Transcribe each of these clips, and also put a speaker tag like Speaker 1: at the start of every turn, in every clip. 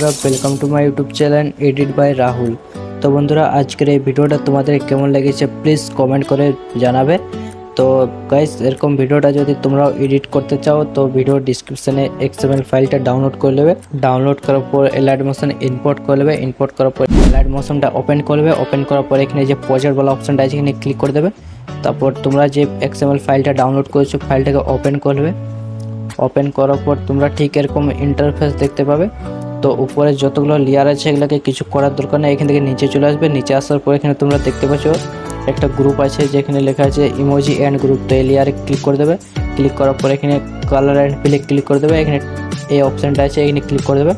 Speaker 1: বন্ধুরা, welcome to my YouTube channel edit by Rahul. তো বন্ধুরা, আজকের এই ভিডিওটা তোমাদের কেমন লেগেছে প্লিজ কমেন্ট করে জানাবে। তো গাইস, এরকম ভিডিওটা যদি তোমরাও এডিট করতে চাও তো ভিডিও ডিসক্রিপশনে এক্সএমএল ফাইলটা ডাউনলোড করে নেবে। ডাউনলোড করার পর এলাইট মোশন ইম্পোর্ট করে নেবে। ইম্পোর্ট করার পর এলাইট মোশনটা ওপেন করবে। ওপেন করার পর এখানে যে প্রজেক্ট বলা অপশনটা আছে এখানে ক্লিক করে দেবে। তারপর তোমরা যে এক্সএমএল ফাইলটা ডাউনলোড করেছো ফাইলটাকে ওপেন করবে। ওপেন করার পর তোমরা ঠিক এরকম ইন্টারফেস দেখতে পাবে। তো উপরে যতগুলো লেয়ার আছে এগুলোকে কিছু করার দরকার নেই, এখান থেকে নিচে চলে আসবে। নিচে আসার পর এখানে তোমরা দেখতে পাচ্ছ একটা গ্রুপ আছে যেখানে লেখা আছে ইমোজি অ্যান্ড গ্রুপ। তো এই লেয়ারে ক্লিক করে দেবে। ক্লিক করার পর এখানে কালার অ্যান্ড ফিলে ক্লিক করে দেবে। এখানে এই অপশানটা আছে এখানে ক্লিক করে দেবে।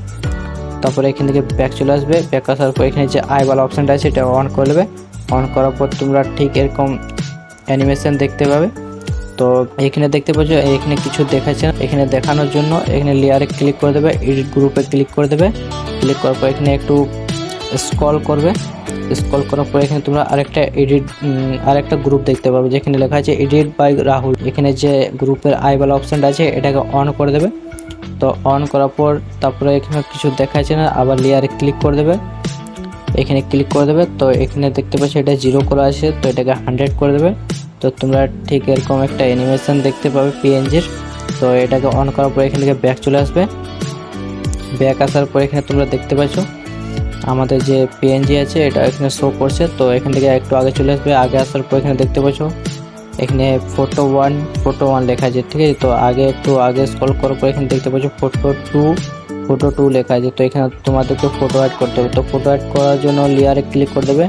Speaker 1: তারপরে এখান থেকে ব্যাক চলে আসবে। ব্যাক আসার পর এখানে যে আইওয়ালা অপশানটা আছে এটা অন করে দেবে। অন করার পর তোমরা ঠিক এরকম অ্যানিমেশন দেখতে পাবে। তো এখানে দেখতে পাচ্ছ এখানে কিছু দেখাচ্ছে না, এখানে দেখানোর জন্য এখানে লেয়ারে ক্লিক করে দেবে, এডিট গ্রুপে ক্লিক করে দেবে। ক্লিক করার পর এখানে একটু স্ক্রল করবে। স্ক্রল করার পর এখানে তোমরা আরেকটা গ্রুপ দেখতে পাবে যেখানে লেখা আছে এডিট বাই রাহুল। এখানে যে গ্রুপের আইওয়ালা অপশানটা আছে এটাকে অন করে দেবে। তো অন করার পর তারপরে এখানে কিছু দেখাচ্ছে না, আবার লেয়ারে ক্লিক করে দেবে। এখানে ক্লিক করে দেবে। তো এখানে দেখতে পাচ্ছ এটা 0 করা আছে, তো এটাকে 100 করে দেবে। তো তোমরা ঠিক এরকম একটা অ্যানিমেশন দেখতে পাবে পিএনজির। তো এটাকে অন করার পর এখান থেকে ব্যাক চলে আসবে। ব্যাক আসার পর এখানে তোমরা দেখতে পাচ্ছ আমাদের যে পিএনজি আছে এটা এখানে শো করছে। তো এখান থেকে একটু আগে চলে আসবে। আগে আসার পর এখানে দেখতে পাচ্ছ এখানে ফটো ওয়ান লেখা আছে, ঠিক আছে। তো একটু আগে স্ক্রল করার পর এখানে দেখতে পাচ্ছ ফটো টু লেখা আছে। তো এখানে তোমাদেরকে ফটো অ্যাড করতে হবে। তো ফটো অ্যাড করার জন্য লেয়ারে ক্লিক করে দেবে,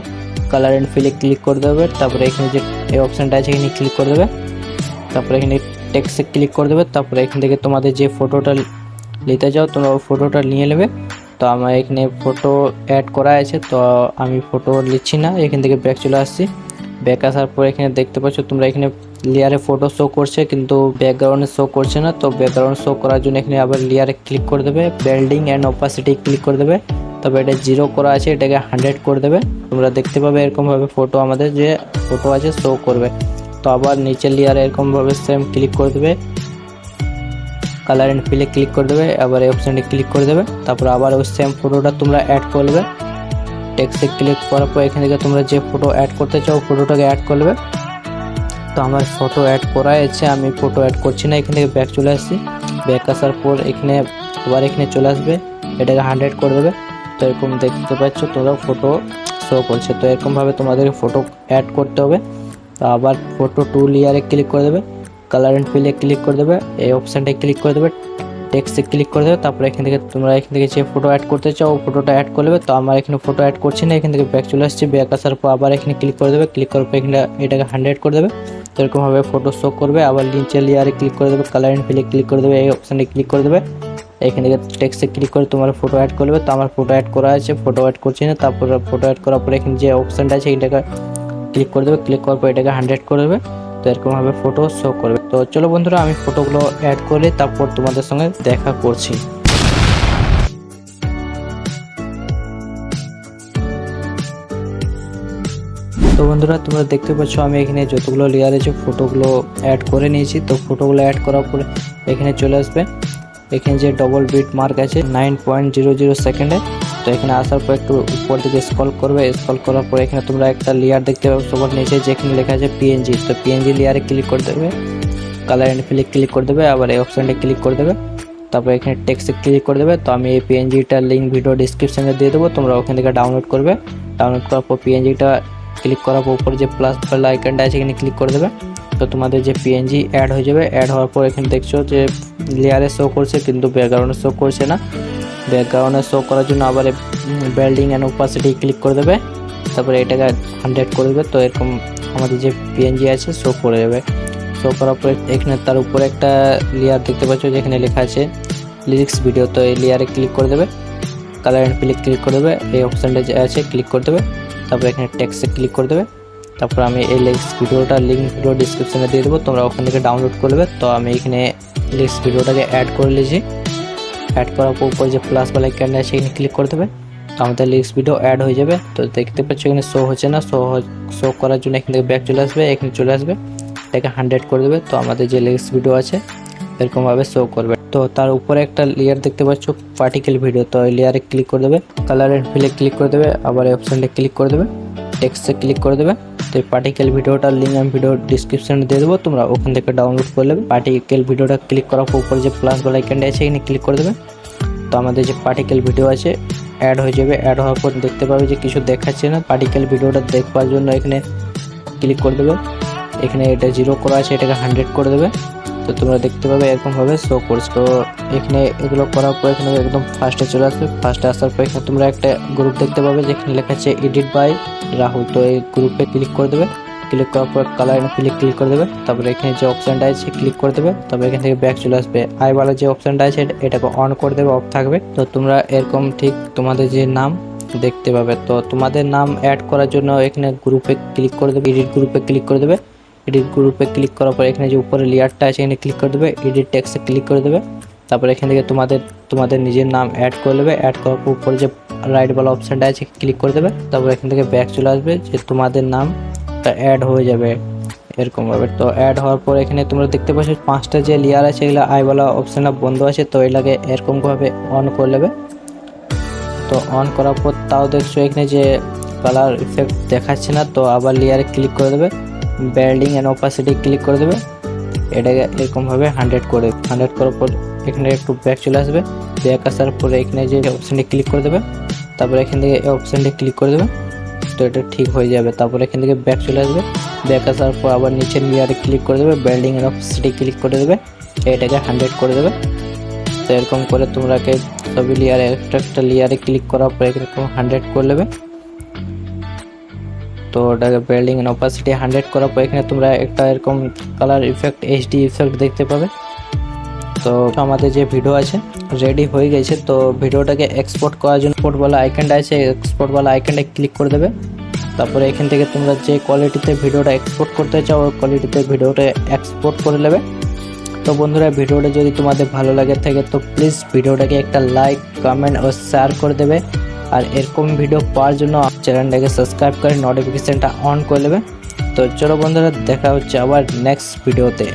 Speaker 1: কালার অ্যান্ড ফিলে ক্লিক করে দেবে। তারপরে এখানে যে এই অপশানটা আছে এখানে ক্লিক করে দেবে। তারপরে এখানে টেক্সটে ক্লিক করে দেবে। তারপরে এখান থেকে তোমাদের যে ফটোটা নিতে যাও তোমরা ওই ফটোটা নিয়ে নেবে। তো আমার এখানে ফটো অ্যাড করা আছে, তো আমি ফটো নিচ্ছি না, এখান থেকে ব্যাক চলে আসছি। ব্যাক আসার পর এখানে দেখতে পাচ্ছ তোমরা এখানে লেয়ারে ফটো শো করছে কিন্তু ব্যাকগ্রাউন্ডে শো করছে না। তো ব্যাকগ্রাউন্ড শো করার জন্য এখানে আবার লেয়ারে ক্লিক করে দেবে, ব্লেন্ডিং অ্যান্ড অপাসিটি ক্লিক করে দেবে। তবে এটা 0 করা আছে এটাকে 100 করে দেবে। তোমরা দেখতে পাবে এরকমভাবে ফটো আমাদের যে ফটো আছে শো করবে। তো আবার নিচের লেয়ারে এরকমভাবে সেম ক্লিক করে দেবে, কালার অ্যান্ড ফিলে ক্লিক করে দেবে, আবার এই অপশানটি ক্লিক করে দেবে। তারপর আবার ওই সেম ফটোটা তোমরা অ্যাড করবে। টেক্সটে ক্লিক করার পর এখান থেকে তোমরা যে ফটো অ্যাড করতে চাও ফটোটাকে অ্যাড করবে। তো আমার ফটো অ্যাড করা আছে, আমি ফটো অ্যাড করছি না, এখান থেকে ব্যাক চলে আসছি। ব্যাক আসার পর এখানে আবার এখানে চলে আসবে, এটাকে 100 করে দেবে। তো এরকম দেখতে পাচ্ছ তোমরা ফটো শো করছে। তো এরকমভাবে তোমাদের ফটো অ্যাড করতে হবে। তো আবার ফটো টু লেয়ারে ক্লিক করে দেবে, কালার অ্যান্ড ফিলে ক্লিক করে দেবে, এই অপশানটায় ক্লিক করে দেবে, টেক্সটে ক্লিক করে দেবে। তারপরে এখান থেকে তোমরা এখান থেকে যে ফটো অ্যাড করতে চাও ফটোটা অ্যাড করে দেবে। তো আমার এখানে ফটো অ্যাড করছি না, এখান থেকে ব্যাক চলে আসছি। ব্যাক আসার পর আবার এখানে ক্লিক করে দেবে। ক্লিক করার পর এখানে এটাকে 100 করে দেবে। তো এরকমভাবে ফটো শো করবে। আবার নিচে লেয়ারে ক্লিক করে দেবে, কালার অ্যান্ড ফিলে ক্লিক করে দেবে, এই অপশানে ক্লিক করে দেবে। এখান থেকে টেক্সটে ক্লিক করে তোমার ফটো অ্যাড করবে। তো আমার ফটো অ্যাড করা আছে, ফটো অ্যাড করছি না। তারপর ফটো অ্যাড করার পর এখানে যে অপশানটা আছে এটাকে ক্লিক করে দেবে। ক্লিক করার পর এটাকে 100 করে দেবে। তো এরকমভাবে ফটো শো করবে। তো চলো বন্ধুরা, আমি ফটোগুলো অ্যাড করে তারপর তোমাদের সঙ্গে দেখা করছি। তো বন্ধুরা, তোমরা দেখতে পাচ্ছ আমি এখানে যতগুলো লেয়ার আছে ফটোগুলো অ্যাড করে নিয়েছি। তো ফটোগুলো অ্যাড করার পরে এখানে চলে আসবে। এখানে যে ডবল বিট মার্ক আছে 9.00 সেকেন্ডে। তো এখানে আসার পর একটু উপর দিকে স্ক্রল করবে। স্ক্রল করার পর এখানে তোমরা একটা লেয়ার দেখতে পাবে সবার নিচে যেখানে লেখা আছে পিএনজি। তো পিএনজি লেয়ারে ক্লিক করে দেবে, কালার অ্যান্ড ফিলে ক্লিক করে দেবে, আবার এই অপশানটা ক্লিক করে দেবে। তারপর এখানে টেক্সটে ক্লিক করে দেবে। তো আমি এই পিএনজিটার লিঙ্ক ভিডিও ডিসক্রিপশানে দিয়ে দেবো, তোমরা ওখান থেকে ডাউনলোড করবে। ডাউনলোড করার পর পিএনজিটা ক্লিক করার পর উপরে যে প্লাস আইকনটা আছে এখানে ক্লিক করে দেবে। তো তোমাদের যে পিএনজি অ্যাড হয়ে যাবে। অ্যাড হওয়ার পর এখানে দেখছো যে লেয়ারে শো করছে কিন্তু ব্যাকগ্রাউন্ডে শো করছে না। ব্যাকগ্রাউন্ডে শো করার জন্য আবার ব্লেন্ডিং অ্যান্ড অপাসিটি ক্লিক করে দেবে। তারপরে এটাকে 100 করে দেবে। তো এরকম আমাদের যে পিএনজি আছে শো করে যাবে। শো করার পর এখানে তার উপরে একটা লেয়ার দেখতে পাচ্ছ যেখানে লেখা আছে লিরিক্স ভিডিও। তো এই লেয়ারে ক্লিক করে দেবে, কালার অ্যান্ড ফিলে ক্লিক করে দেবে, এই অপশানটা যে আছে ক্লিক করে দেবে। তারপর এখানে টেক্সটে ক্লিক করে দেবে। তারপর আমি এই লিরিক্স ভিডিওটা লিঙ্ক ভিডিও ডিসক্রিপশানে দিয়ে দেবো, তোমরা ওখান থেকে ডাউনলোড করবে। তো আমি এখানে লিরিক্স ভিডিওটাকে অ্যাড করে নিয়েছি। অ্যাড করার পর উপরে যে প্লাস আইকনটা আছে এখানে ক্লিক করে দেবে। তো আমাদের লিরিক্স ভিডিও অ্যাড হয়ে যাবে। তো দেখতে পাচ্ছ এখানে শো হচ্ছে না, শো করার জন্য এখান থেকে ব্যাক চলে আসবে, এখানে চলে আসবে, এটাকে 100 করে দেবে। তো আমাদের যে লিরিক্স ভিডিও আছে এরকম ভাবে শো করবে। তো তার উপরে একটা লেয়ার দেখতে পাচ্ছ পার্টিকেল ভিডিও, তো এই লেয়ারে ক্লিক করে দেবে, কালারের ফিলে ক্লিক করে দেবে, আবার এই অপশানটা ক্লিক করে দেবে, টেক্সটে ক্লিক করে দেবে। তো এই পার্টিকেল ভিডিওটার লিঙ্ক আমি ভিডিও ডিসক্রিপশনে দিয়ে দেবো, তোমরা ওখান থেকে ডাউনলোড করে নেবে। পার্টিকেল ভিডিওটা ক্লিক করার পর উপরে যে প্লাস বলা আইকনটা আছে এখানে ক্লিক করে দেবে। তো আমাদের যে পার্টিকেল ভিডিও আছে অ্যাড হয়ে যাবে। অ্যাড হওয়ার পর দেখতে পাবে যে কিছু দেখাচ্ছে না। পার্টিকেল ভিডিওটা দেখবার জন্য এখানে ক্লিক করে দেবে। এখানে এটা 0 করা আছে, এটাকে 100 করে দেবে। তো তোমরা দেখতে পাবে এরকমভাবে শো করছে। তো এখানে এগুলো করার পর এখানে একদম ফার্স্টে চলে আসবে। ফার্স্টে আসার পর এখানে তোমরা একটা গ্রুপ দেখতে পাবে যেখানে লেখা আছে এডিট বাই রাহুল। তো এই গ্রুপে ক্লিক করে দেবে। ক্লিক করার পর কালার ক্লিক করে দেবে। তারপরে এখানে যে অপশানটা আছে ক্লিক করে দেবে। তারপরে এখান থেকে ব্যাক চলে আসবে। আইওয়ালা যে অপশানটা আছে এটাকে অন করে দেবে, অফ থাকবে। তো তোমরা এরকম ঠিক তোমাদের যে নাম দেখতে পাবে। তো তোমাদের নাম অ্যাড করার জন্য এখানে গ্রুপে ক্লিক করে দেবে, এডিট গ্রুপে ক্লিক করে দেবে। এডিট গ্রুপে ক্লিক করার পর এখানে যে উপরে লেয়ারটা আছে এখানে ক্লিক করে দেবে, এডিট টেক্সটে ক্লিক করে দেবে। তারপর এখান থেকে তোমাদের নিজের নাম অ্যাড করে দেবে। অ্যাড করার পর উপরে যে রাইটওয়ালা অপশানটা আছে ক্লিক করে দেবে। তারপর এখান থেকে ব্যাক চলে আসবে, যে তোমাদের নামটা অ্যাড হয়ে যাবে এরকমভাবে। তো অ্যাড হওয়ার পর এখানে তোমরা দেখতে পাচ্ছ 5টা যে লেয়ার আছে এগুলো আইওয়ালা অপশানটা বন্ধ আছে, তো এটাকে এরকমভাবে অন করে নেবে। তো অন করার পর তাও দেখছো এখানে যে কালার ইফেক্ট দেখাচ্ছে না, তো আবার লেয়ারে ক্লিক করে দেবে, ব্যান্ডিং অ্যান্ড অপাসিটি ক্লিক করে দেবে। এটাকে এরকমভাবে 100 করার পর এখানে একটু ব্যাক চলে আসবে। ব্যাক আসার পরে এখানে যে অপশানটি ক্লিক করে দেবে, তারপরে এখান থেকে এই অপশানটি ক্লিক করে দেবে। তো এটা ঠিক হয়ে যাবে। তারপরে এখান থেকে ব্যাক চলে আসবে। ব্যাক আসার পর আবার নিচের লেয়ারে ক্লিক করে দেবে, ব্যান্ডিং অ্যান্ড অপাসিটি ক্লিক করে দেবে, এটাকে 100 করে দেবে। তো এরকম করে তোমরাকে সবই লেয়ারে একটা লেয়ারে ক্লিক করার পর এরকম 100 করে নেবে। তো ওটাকে ব্যান্ডিং এন্ড অপাসিটি 100 করার পর এখানে তোমরা একটা এরকম কালার ইফেক্ট এইচডি ইফেক্ট দেখতে পাবে। তো আমাদের যে ভিডিও আছে রেডি হয়ে গেছে। তো ভিডিওটাকে এক্সপোর্ট করার জন্য এক্সপোর্টওয়ালা আইকনটা আছে, এক্সপোর্টওয়ালা আইকনটা ক্লিক করে দেবে। তারপরে এখান থেকে তোমরা যে কোয়ালিটিতে ভিডিওটা এক্সপোর্ট করতে চাও ওই কোয়ালিটিতে ভিডিওটা এক্সপোর্ট করে নেবে। তো বন্ধুরা ভিডিওটা যদি তোমাদের ভালো লাগে থাকে তো প্লিজ ভিডিওটাকে একটা লাইক, কমেন্ট ও শেয়ার করে দেবে। আর এরকম ভিডিও পাওয়ার জন্য চ্যানেলটাকে সাবস্ক্রাইব করে নোটিফিকেশনটা অন করে নেবে। তো চলো বন্ধুরা দেখা হচ্ছে আবার নেক্সট ভিডিওতে।